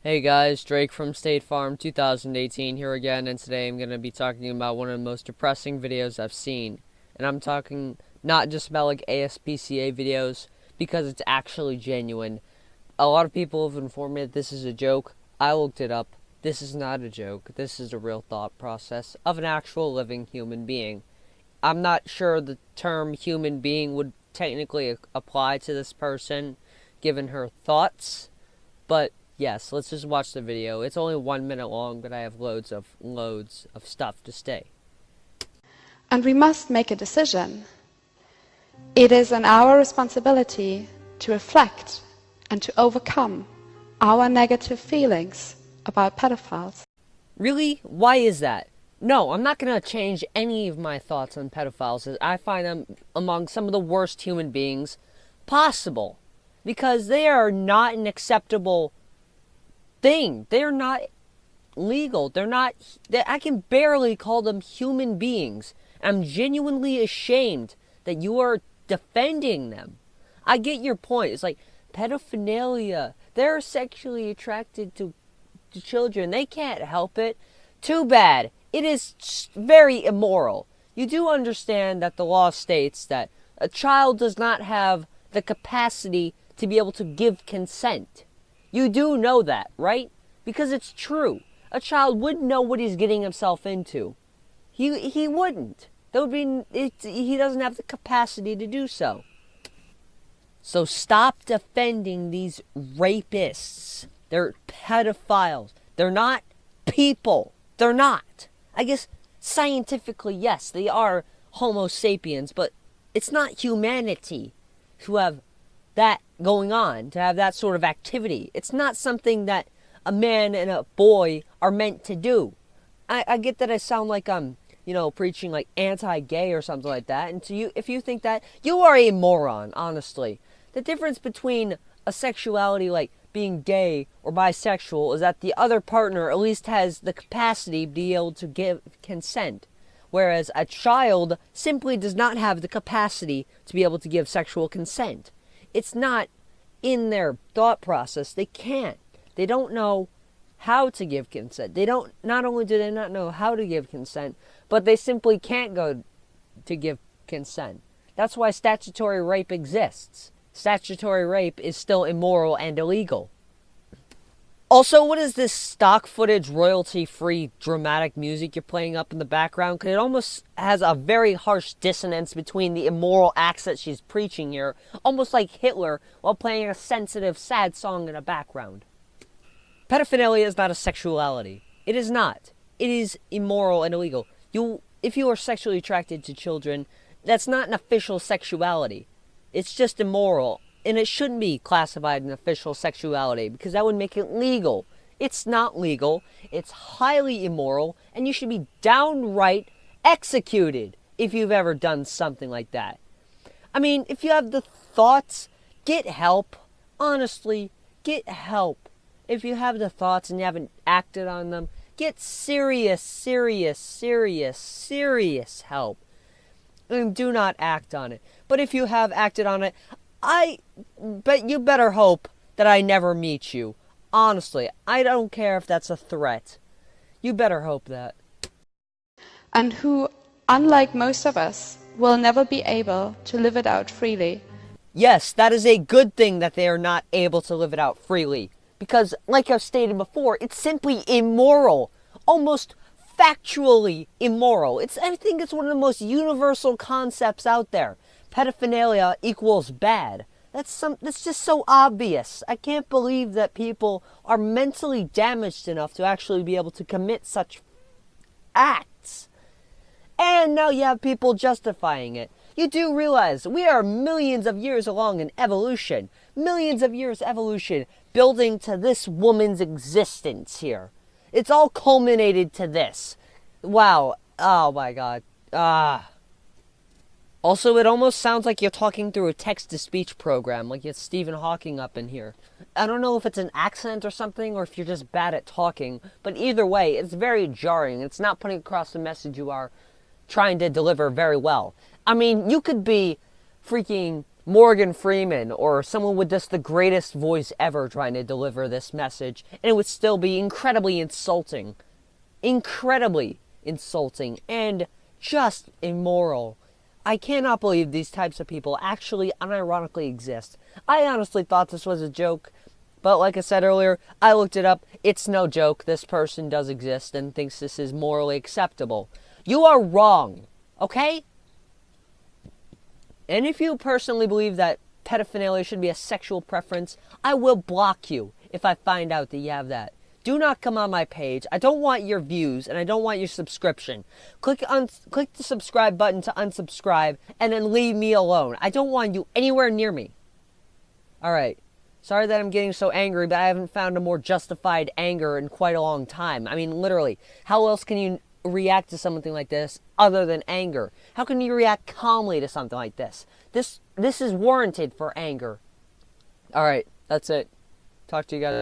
Hey guys, Drake from State Farm 2018 here again, and today I'm going to be talking about one of the most depressing videos I've seen. And I'm talking not just about like ASPCA videos, because it's actually genuine. A lot of people have informed me that this is a joke. I looked it up. This is not a joke. This is a real thought process of an actual living human being. I'm not sure the term human being would technically apply to this person, given her thoughts, but yes, let's just watch the video. It's only 1 minute long, but I have loads of stuff to say. And we must make a decision. It is our responsibility to reflect and to overcome our negative feelings about pedophiles. Really? Why is that? No, I'm not going to change any of my thoughts on pedophiles, as I find them among some of the worst human beings possible. Because they are not an acceptable thing. They're not legal. I can barely call them human beings. I'm genuinely ashamed that you are defending them. I get your point. It's like pedophilia. They're sexually attracted to children. They can't help it. Too bad. It is very immoral. You do understand that the law states that a child does not have the capacity to be able to give consent. You do know that, right? Because it's true. A child wouldn't know what he's getting himself into. He wouldn't. He doesn't have the capacity to do so. So stop defending these rapists. They're pedophiles. They're not people. They're not. I guess scientifically, yes, they are Homo sapiens, but it's not humanity to have that going on, to have that sort of activity. It's not something that a man and a boy are meant to do. I get that I sound like I'm, preaching like anti-gay or something like that. And to you, if you think that, you are a moron, honestly. The difference between a sexuality like being gay or bisexual is that the other partner at least has the capacity to be able to give consent. Whereas a child simply does not have the capacity to be able to give sexual consent. It's not in their thought process. They can't. They don't know how to give consent. Not only do they not know how to give consent, but they simply can't go to give consent. That's why statutory rape exists. Statutory rape is still immoral and illegal. Also, what is this stock footage, royalty-free, dramatic music you're playing up in the background? Because it almost has a very harsh dissonance between the immoral acts that she's preaching here, almost like Hitler, while playing a sensitive, sad song in the background. Pedophilia is not a sexuality. It is not. It is immoral and illegal. If you are sexually attracted to children, that's not an official sexuality. It's just immoral. And it shouldn't be classified an official sexuality because that would make it legal. It's not legal. It's highly immoral. And you should be downright executed if you've ever done something like that. I mean, if you have the thoughts, get help. Honestly, get help. If you have the thoughts and you haven't acted on them, get serious help. And do not act on it. But if you have acted on it, but you better hope that I never meet you. Honestly, I don't care if that's a threat. You better hope that. And who, unlike most of us, will never be able to live it out freely. Yes, that is a good thing that they are not able to live it out freely. Because, like I've stated before, it's simply immoral. Almost factually immoral. I think it's one of the most universal concepts out there. Pedophilia equals bad. That's just so obvious. I can't believe that people are mentally damaged enough to actually be able to commit such acts. And now you have people justifying it. You do realize we are millions of years along in evolution. Millions of years evolution building to this woman's existence here. It's all culminated to this. Wow. Oh my God. Also, it almost sounds like you're talking through a text-to-speech program, like it's Stephen Hawking up in here. I don't know if it's an accent or something, or if you're just bad at talking, but either way, it's very jarring. It's not putting across the message you are trying to deliver very well. I mean, you could be freaking Morgan Freeman or someone with just the greatest voice ever trying to deliver this message, and it would still be incredibly insulting. Incredibly insulting and just immoral. I cannot believe these types of people actually unironically exist. I honestly thought this was a joke, but like I said earlier, I looked it up. It's no joke. This person does exist and thinks this is morally acceptable. You are wrong, okay? And if you personally believe that pedophilia should be a sexual preference, I will block you if I find out that you have that. Do not come on my page. I don't want your views, and I don't want your subscription. Click the subscribe button to unsubscribe, and then leave me alone. I don't want you anywhere near me. Alright. Sorry that I'm getting so angry, but I haven't found a more justified anger in quite a long time. I mean, literally. How else can you react to something like this other than anger? How can you react calmly to something like this? This is warranted for anger. Alright. That's it. Talk to you guys.